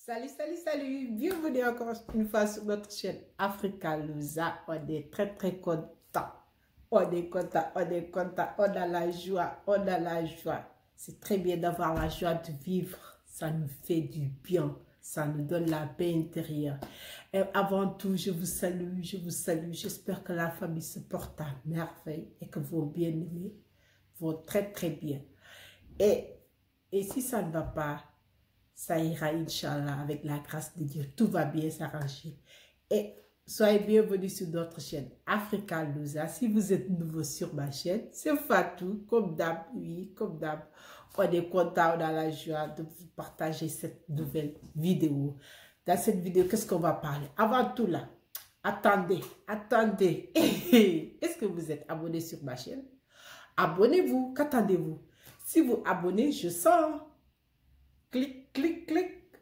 Salut, salut, salut. Bienvenue encore une fois sur notre chaîne Africa Louza. On est très content. On est content, on est content. On a la joie, on a la joie. C'est très bien d'avoir la joie de vivre. Ça nous fait du bien. Ça nous donne la paix intérieure. Et avant tout, je vous salue, je vous salue. J'espère que la famille se porte à merveille et que vos bien-aimés vont très bien. Et si ça ne va pas, ça ira, Inch'Allah, avec la grâce de Dieu. Tout va bien s'arranger. Et soyez bienvenus sur notre chaîne Africa Louza. Si vous êtes nouveau sur ma chaîne, c'est Fatou, comme d'hab, oui, comme d'hab. On est content, on a la joie de vous partager cette nouvelle vidéo. Dans cette vidéo, qu'est-ce qu'on va parler? Avant tout là, attendez. Est-ce que vous êtes abonné sur ma chaîne? Abonnez-vous, qu'attendez-vous? Si vous abonnez, je sens. Clic.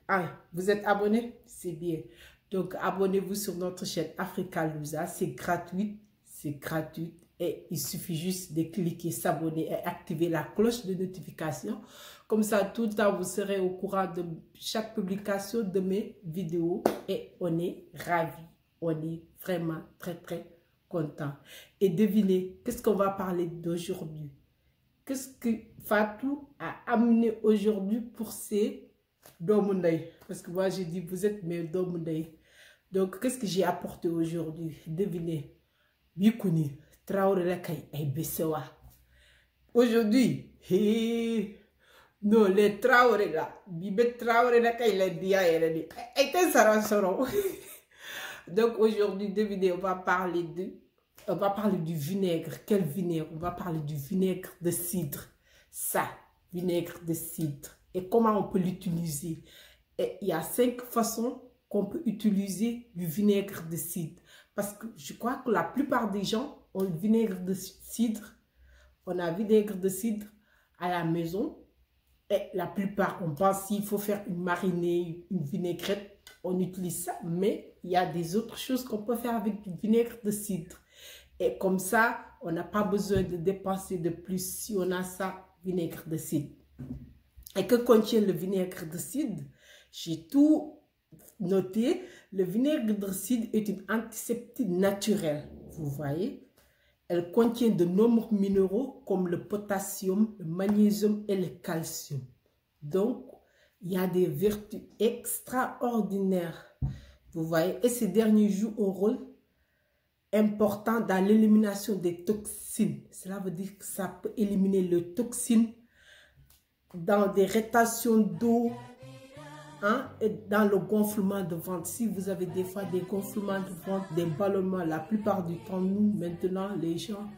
Ah, vous êtes abonné? C'est bien. Donc, abonnez-vous sur notre chaîne Africa Louza. C'est gratuit. Et il suffit juste de cliquer, s'abonner et activer la cloche de notification. Comme ça, tout le temps, vous serez au courant de chaque publication de mes vidéos. Et on est ravis. On est vraiment très content. Et devinez, qu'est-ce qu'on va parler d'aujourd'hui? Qu'est-ce que Fatou a amené aujourd'hui pour ces Domunday? Parce que moi, j'ai dit, vous êtes mes Domunday. Donc, qu'est-ce que j'ai apporté aujourd'hui? Devinez. Bikouni, Traoré Lakay et Bessewa. Aujourd'hui, non, les Traoré là, Bibé Traoré Lakay, les Dia et les Dia. Et Sarasoro. Donc, aujourd'hui, devinez, on va parler du vinaigre. Quel vinaigre? On va parler du vinaigre de cidre. Ça, vinaigre de cidre. Et comment on peut l'utiliser? Et il y a 5 façons qu'on peut utiliser du vinaigre de cidre. Parce que je crois que la plupart des gens ont le vinaigre de cidre. On a vinaigre de cidre à la maison. Et la plupart, on pense qu'il faut faire une marinée, une vinaigrette. On utilise ça. Mais il y a des autres choses qu'on peut faire avec du vinaigre de cidre. Et comme ça, on n'a pas besoin de dépenser de plus si on a ça, vinaigre de cidre. Et que contient le vinaigre de cidre? J'ai tout noté. Le vinaigre de cidre est une antiseptique naturelle. Vous voyez? Elle contient de nombreux minéraux comme le potassium, le magnésium et le calcium. Donc, il y a des vertus extraordinaires. Vous voyez? Et ces derniers jouent un rôle important dans l'élimination des toxines. Cela veut dire que ça peut éliminer les toxines dans des rétentions d'eau, et dans le gonflement de ventre. Si vous avez des fois des gonflements de ventre, des ballonnements, la plupart du temps, nous, maintenant, les gens,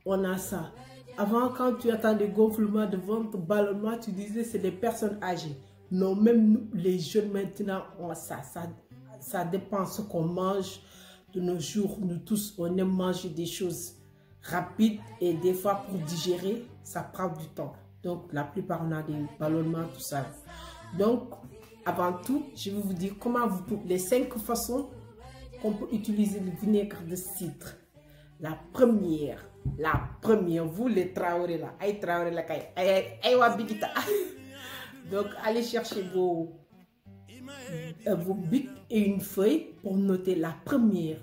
on a ça. Avant, quand tu attends des gonflements de ventre, ballonnements, tu disais c'est des personnes âgées. Non, même nous, les jeunes maintenant, ont ça. Ça dépend de ce qu'on mange. De nos jours, nous tous, on aime manger des choses rapides et des fois pour digérer, ça prend du temps. Donc, la plupart, on a des ballonnements, tout ça. Donc, avant tout, je vais vous dire comment les 5 façons qu'on peut utiliser le vinaigre de cidre. La première, vous les Traoré là, aïe Traoré là, aïe wabigita. Donc, allez chercher vos bics et une feuille pour noter la première.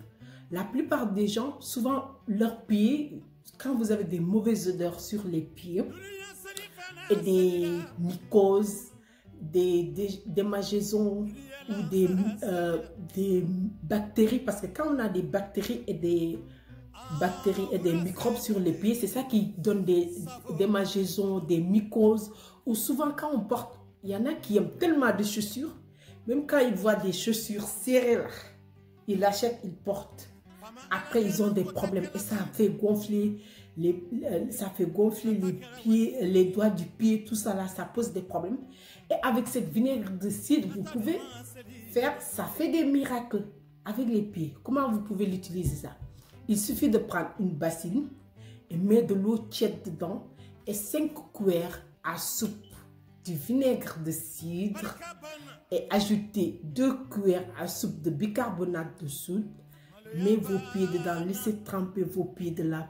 La plupart des gens, souvent leurs pieds, quand vous avez des mauvaises odeurs sur les pieds et des mycoses, des démangeaisons ou des bactéries, parce que quand on a des bactéries et des microbes sur les pieds, c'est ça qui donne des démangeaisons, des mycoses, ou souvent quand on porte, il y en a qui aiment tellement de chaussures. Même quand ils voient des chaussures serrées là, ils l'achètent, ils portent. Après, ils ont des problèmes et ça fait gonfler les pieds, les doigts du pied, tout ça là, ça pose des problèmes. Et avec cette vinaigre de cidre, vous pouvez faire, ça fait des miracles avec les pieds. Comment vous pouvez l'utiliser ça? Il suffit de prendre une bassine et mettre de l'eau tiède dedans et 5 cuillères à soupe du vinaigre de cidre et ajouter 2 cuillères à soupe de bicarbonate de soude. Mettez vos pieds dedans, laissez tremper vos pieds dedans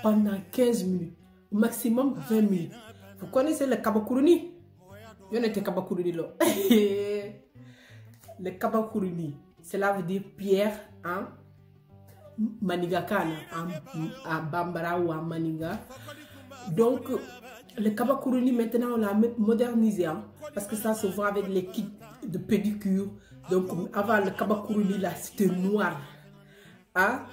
pendant 15 minutes, au maximum 20 minutes. Vous connaissez le kabakuruni? Yo n'était kabakuruni là. Le kabakuruni, cela veut dire pierre en manigakana, en bambara ou en maniga. Donc, le kabakuruni maintenant on l'a modernisé hein, parce que ça se vend avec les kits de pédicure. Donc, avant le kabakuruni là, c'était noir. Hein?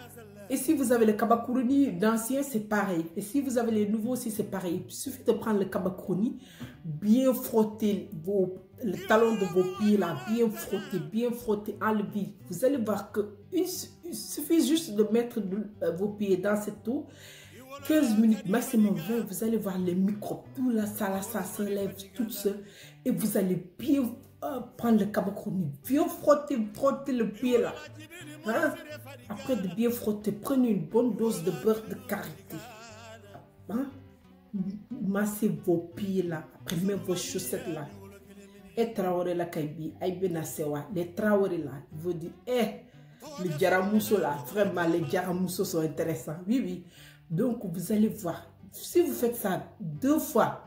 Et si vous avez le kabakuruni d'ancien, c'est pareil. Et si vous avez les nouveaux aussi, c'est pareil. Il suffit de prendre le kabakuruni, bien frotter le talon de vos pieds là, bien frotter, enlever. Vous allez voir que il suffit juste de mettre vos pieds dans cette eau. 15 minutes, maximum 20, vous allez voir les microbes. Tout là, ça se lève tout seul. Et vous allez bien prendre le kabakuruni, bien frotter le pied là. Hein? Après de bien frotter, prenez une bonne dose de beurre de karité. Hein? Massez vos pieds là. Après, mettez vos chaussettes là. Et Traoré la Kaibi, Aïbena Sewa, les Traoré là, ils vous disent, les Djaramousso là, vraiment les Djaramousso sont intéressants. Oui, oui. Donc, vous allez voir, si vous faites ça 2 fois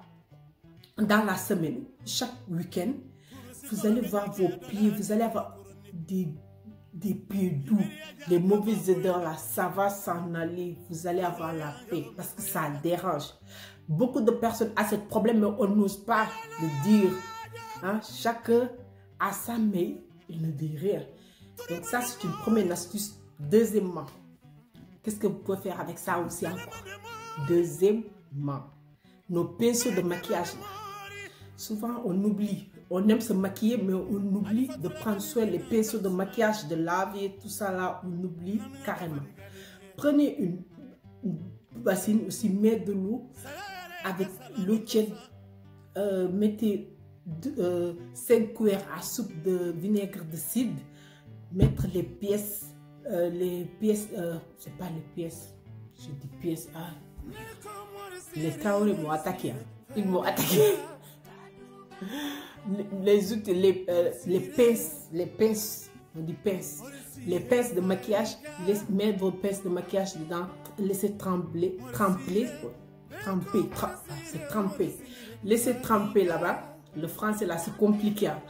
dans la semaine, chaque week-end, vous allez voir vos pieds, vous allez avoir des pieds doux, les mauvaises odeurs là, ça va s'en aller, vous allez avoir la paix parce que ça dérange. Beaucoup de personnes ont ce problème, mais on n'ose pas le dire. Hein? Chacun a ça, mais il ne dit rien. Donc ça, c'est une première astuce. Deuxièmement, qu'est-ce que vous pouvez faire avec ça aussi encore? Deuxièmement, nos pinceaux de maquillage. Souvent, on oublie. On aime se maquiller, mais on oublie de prendre soin des pinceaux de maquillage, de laver, tout ça là, on oublie carrément. Prenez une bassine aussi, mettez de l'eau avec l'eau tiède. Mettez 5 cuillères à soupe de vinaigre de cidre. Mettre les pièces, c'est pas les pièces, je dis pièces, les Traoré m'ont attaqué, hein. Ils m'ont attaqué. Les pinces, on dit pinces, les pinces de maquillage, mettez vos pinces de maquillage dedans, laissez tremper, c'est tremper, laissez tremper là-bas, le français là c'est compliqué, hein.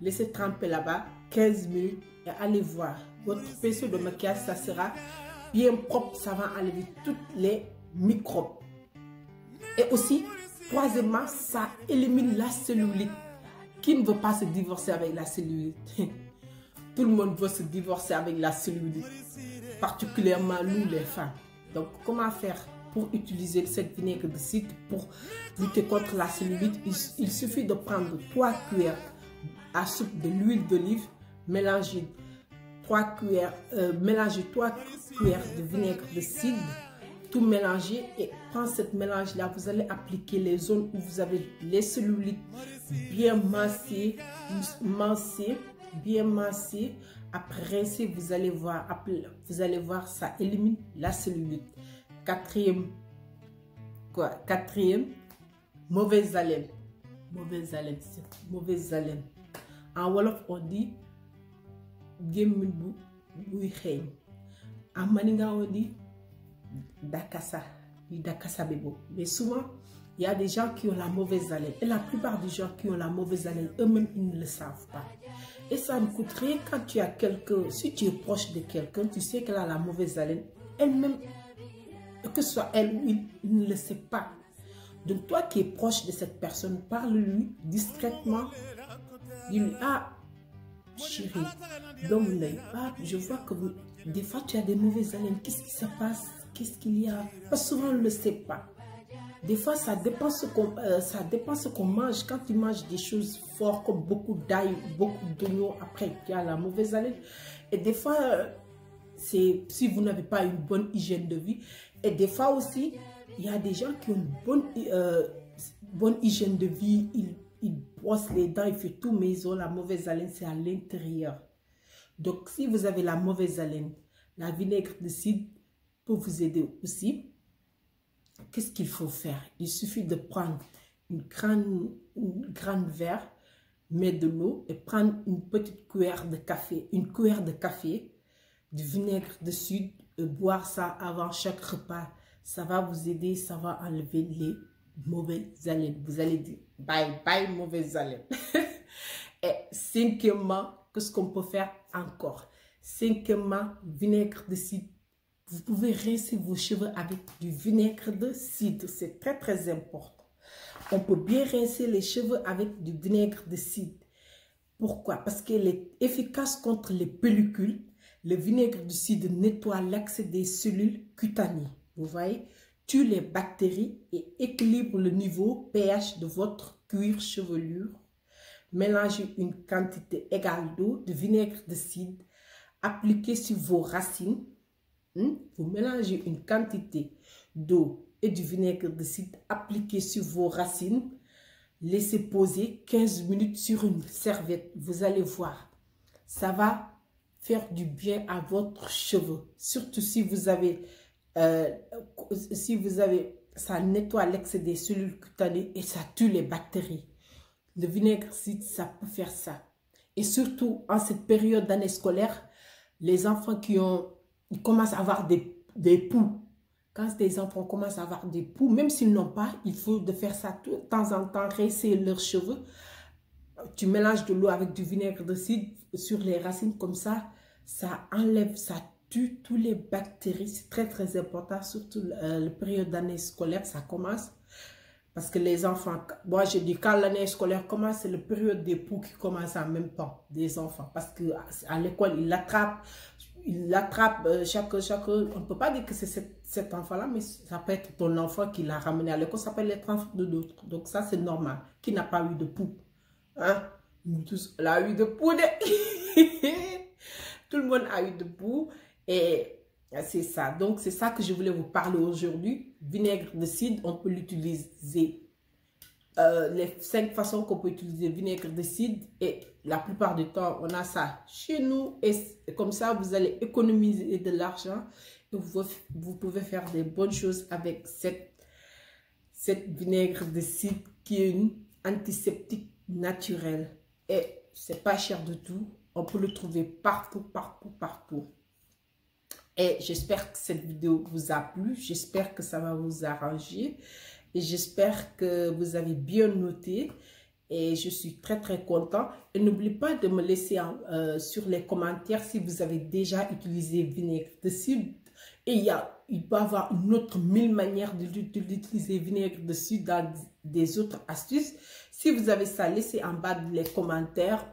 Laissez tremper là-bas 15 minutes et allez voir, votre pinceau de maquillage, ça sera bien propre, ça va enlever tous les microbes. Et aussi, troisièmement, ça élimine la cellulite. Qui ne veut pas se divorcer avec la cellulite? Tout le monde veut se divorcer avec la cellulite, particulièrement nous les femmes. Donc, comment faire pour utiliser cette vinaigre de cidre pour lutter contre la cellulite? Il suffit de prendre 3 cuillères à soupe de l'huile d'olive, mélanger 3 cuillères de vinaigre de cidre, tout mélanger et prendre cette mélange là, vous allez appliquer les zones où vous avez les cellulites, bien masser, bien masser. Après rincer, vous allez voir, ça élimine la cellulite. Quatrième, mauvaise haleine. Mauvaise haleine. En Wolof, on dit gémmiñ buy xeeñ. En Maninga, on dit dakasa bebo. Mais souvent, il y a des gens qui ont la mauvaise haleine. Et la plupart des gens qui ont la mauvaise haleine, eux-mêmes, ils ne le savent pas. Et ça ne coûte rien quand tu as quelqu'un, si tu es proche de quelqu'un, tu sais qu'elle a la mauvaise haleine. Elle-même, que ce soit elle ou il ne le sait pas. Donc toi qui es proche de cette personne, parle-lui discrètement. Dis-lui, ah, chérie, je vois que des fois tu as des mauvaises haleines. Qu'est-ce qui se passe? Qu'est-ce qu'il y a? Parce que souvent on ne le sait pas. Des fois ça dépend ce qu'on mange. Quand tu manges des choses fortes comme beaucoup d'ail, beaucoup d'oignons, après tu as la mauvaise haleine. Et des fois, c'est si vous n'avez pas une bonne hygiène de vie. Et des fois aussi, il y a des gens qui ont une bonne hygiène de vie. Ils brossent les dents, ils font tout, mais ils ont la mauvaise haleine, c'est à l'intérieur. Donc, si vous avez la mauvaise haleine, la vinaigre de cidre peut vous aider aussi. Qu'est-ce qu'il faut faire? Il suffit de prendre une grande verre, mettre de l'eau et prendre une petite cuillère de café, du vinaigre de cidre et boire ça avant chaque repas. Ça va vous aider, ça va enlever mauvaise haleine. Vous allez dire bye bye mauvaise haleine. Et cinquièmement, qu'est-ce qu'on peut faire encore? Cinquièmement, vinaigre de cidre. Vous pouvez rincer vos cheveux avec du vinaigre de cidre. C'est très très important. On peut bien rincer les cheveux avec du vinaigre de cidre. Pourquoi? Parce qu'elle est efficace contre les pellicules. Le vinaigre de cidre nettoie l'accès des cellules cutanées. Vous voyez? Tue les bactéries et équilibre le niveau pH de votre cuir chevelu. Mélangez une quantité égale d'eau, de vinaigre de cidre, appliquez sur vos racines. Vous mélangez une quantité d'eau et du vinaigre de cidre, appliquez sur vos racines. Laissez poser 15 minutes sur une serviette. Vous allez voir, ça va faire du bien à votre cheveu. Surtout si vous avez, ça nettoie l'excès des cellules cutanées et ça tue les bactéries. Le vinaigre de cidre, ça peut faire ça. Et surtout, en cette période d'année scolaire, les enfants ils commencent à avoir des poux. Quand des enfants commencent à avoir des poux, même s'ils n'ont pas, il faut de faire ça de temps en temps, rincer leurs cheveux. Tu mélanges de l'eau avec du vinaigre de cidre sur les racines, comme ça enlève, ça tue toutes les bactéries. C'est très très important, surtout la période d'année scolaire, ça commence. Parce que les enfants, moi je dis quand l'année scolaire commence, c'est la période des poux qui commence en même temps des enfants. Parce qu'à l'école, ils l'attrapent. Chaque, on ne peut pas dire que c'est cet enfant-là, mais ça peut être ton enfant qui l'a ramené à l'école, ça peut être l'enfant de d'autres. Donc ça, c'est normal. Qui n'a pas eu de poux? Hein? Nous tous, on a eu de poux. Tout le monde a eu de poux. Et c'est ça. Donc, c'est ça que je voulais vous parler aujourd'hui. Vinaigre de cidre, on peut l'utiliser. Les 5 façons qu'on peut utiliser vinaigre de cidre, et la plupart du temps on a ça chez nous, et comme ça vous allez économiser de l'argent et vous pouvez faire des bonnes choses avec cette vinaigre de cidre qui est une antiseptique naturelle et c'est pas cher du tout. On peut le trouver partout. Et j'espère que cette vidéo vous a plu, j'espère que ça va vous arranger. Et j'espère que vous avez bien noté et je suis très très content. Et n'oubliez pas de me laisser sur les commentaires si vous avez déjà utilisé vinaigre de cidre. Et il peut y avoir une autre 1000 manières d'utiliser vinaigre de cidre dans des autres astuces. Si vous avez ça, laissez en bas les commentaires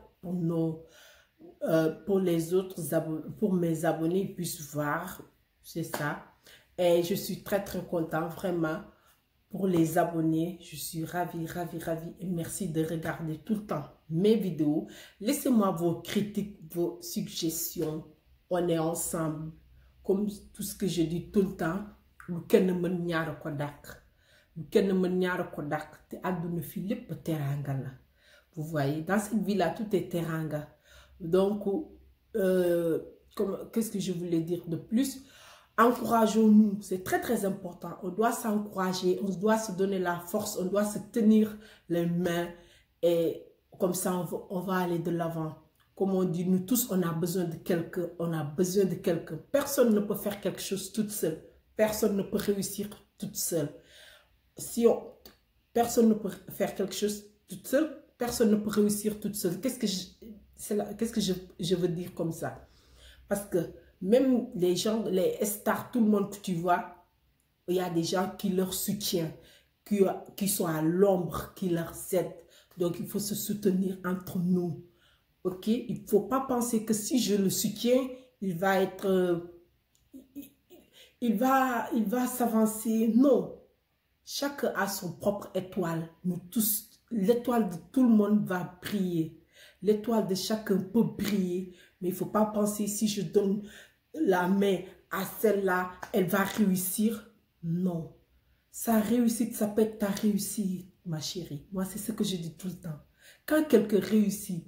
pour les autres abonnés, pour mes abonnés, ils puissent voir. C'est ça. Et je suis très très content vraiment. Pour les abonnés, je suis ravie et merci de regarder tout le temps mes vidéos. Laissez-moi vos critiques, vos suggestions. On est ensemble. Comme tout ce que je dis tout le temps, vous voyez, dans cette vie-là, tout est teranga. Donc, qu'est-ce que je voulais dire de plus? Encourageons-nous, c'est très très important. On doit s'encourager, on doit se donner la force, on doit se tenir les mains et comme ça on va aller de l'avant. Comme on dit, nous tous on a besoin de quelqu'un, Personne ne peut faire quelque chose toute seule. Personne ne peut réussir toute seule. Personne ne peut faire quelque chose toute seule, personne ne peut réussir toute seule. Qu'est-ce que je veux dire comme ça? Parce que même les gens, les stars, tout le monde que tu vois, il y a des gens qui leur soutiennent, qui sont à l'ombre, qui leur aident. Donc, il faut se soutenir entre nous. Ok? Il ne faut pas penser que si je le soutiens, il va s'avancer. Non. Chacun a son propre étoile. Nous tous, l'étoile de tout le monde va briller. L'étoile de chacun peut briller. Mais il ne faut pas penser si je donne la main à celle-là, elle va réussir. Non. Sa réussite, ça peut être ta réussite, ma chérie. Moi, c'est ce que je dis tout le temps. Quand quelqu'un réussit,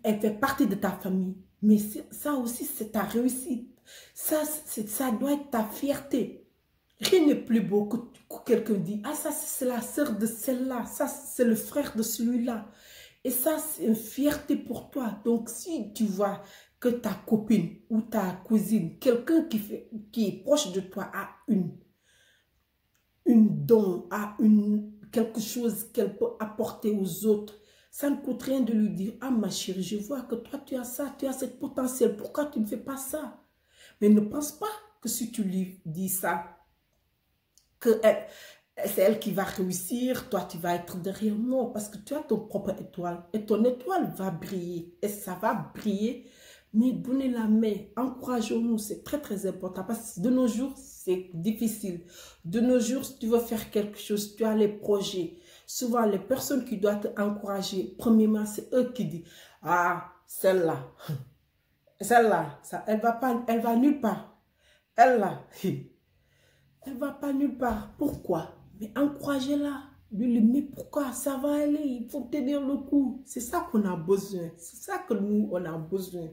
elle fait partie de ta famille, mais ça aussi, c'est ta réussite. Ça doit être ta fierté. Rien n'est plus beau que quelqu'un dit, ah, ça, c'est la sœur de celle-là. Ça, c'est le frère de celui-là. Et ça, c'est une fierté pour toi. Donc, si tu vois que ta copine ou ta cousine, quelqu'un qui est proche de toi a une don, a quelque chose qu'elle peut apporter aux autres, ça ne coûte rien de lui dire, ah ma chérie, je vois que toi tu as ça, tu as ce potentiel, pourquoi tu ne fais pas ça? Mais ne pense pas que si tu lui dis ça, que c'est elle qui va réussir, toi tu vas être derrière. Non, parce que tu as ton propre étoile et ton étoile va briller et ça va briller. Mais donnez la main, encourageons-nous, c'est très très important parce que de nos jours c'est difficile. De nos jours, si tu veux faire quelque chose, tu as les projets. Souvent les personnes qui doivent t'encourager, premièrement c'est eux qui disent, ah celle-là, elle va pas, elle va nulle part. Elle là, elle va pas nulle part. Pourquoi? Mais encouragez-la. Lui, mais pourquoi? Ça va aller. Il faut tenir le coup. C'est ça qu'on a besoin. C'est ça que nous, on a besoin.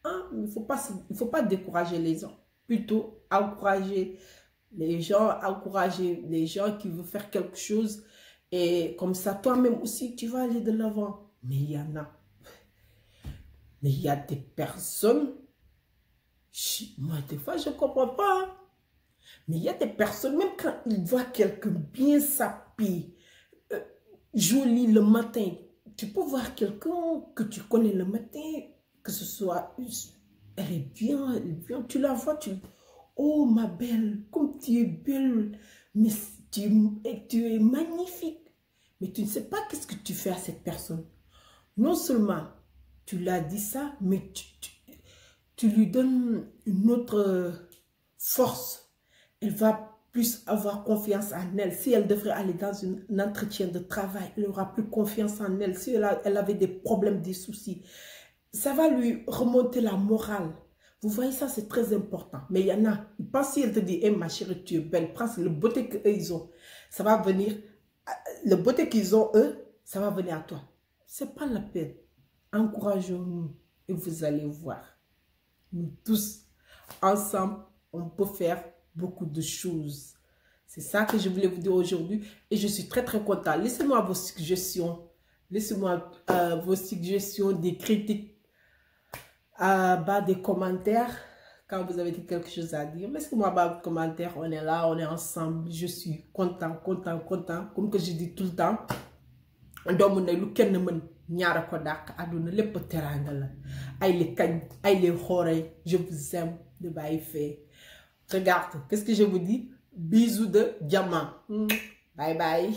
Hein? Il ne faut pas décourager les gens. Plutôt encourager les gens qui veulent faire quelque chose. Et comme ça, toi-même aussi, tu vas aller de l'avant. Mais il y en a. Mais il y a des personnes. Moi, des fois, je ne comprends pas. Hein? Mais il y a des personnes, même quand ils voient quelqu'un bien sapé, joli le matin, tu peux voir quelqu'un que tu connais le matin, que ce soit, elle est bien, tu la vois, oh ma belle, comme tu es belle, mais tu es magnifique. Mais tu ne sais pas qu'est-ce que tu fais à cette personne. Non seulement tu l'as dit ça, mais tu lui donnes une autre force. Elle va plus avoir confiance en elle. Si elle devrait aller dans un entretien de travail, elle aura plus confiance en elle. Si elle avait des problèmes, des soucis, ça va lui remonter la morale. Vous voyez, ça c'est très important. Mais il y en a, ils pensent si elle te dit, hey, ma chérie, tu es belle, prends le beauté qu'ils ont. Ça va venir, le beauté qu'ils ont eux, ça va venir à toi. C'est pas la peine. Encourageons-nous et vous allez voir. Nous tous, ensemble, on peut faire beaucoup de choses. C'est ça que je voulais vous dire aujourd'hui et je suis très très content. Laissez-moi vos suggestions. Laissez-moi vos suggestions, des critiques bas des commentaires quand vous avez quelque chose à dire. Laissez-moi bas des commentaires. On est là, on est ensemble. Je suis content. Comme que je dis tout le temps. Je vous aime de Baïfé. Regarde, qu'est-ce que je vous dis? Bisous de diamant. Bye bye.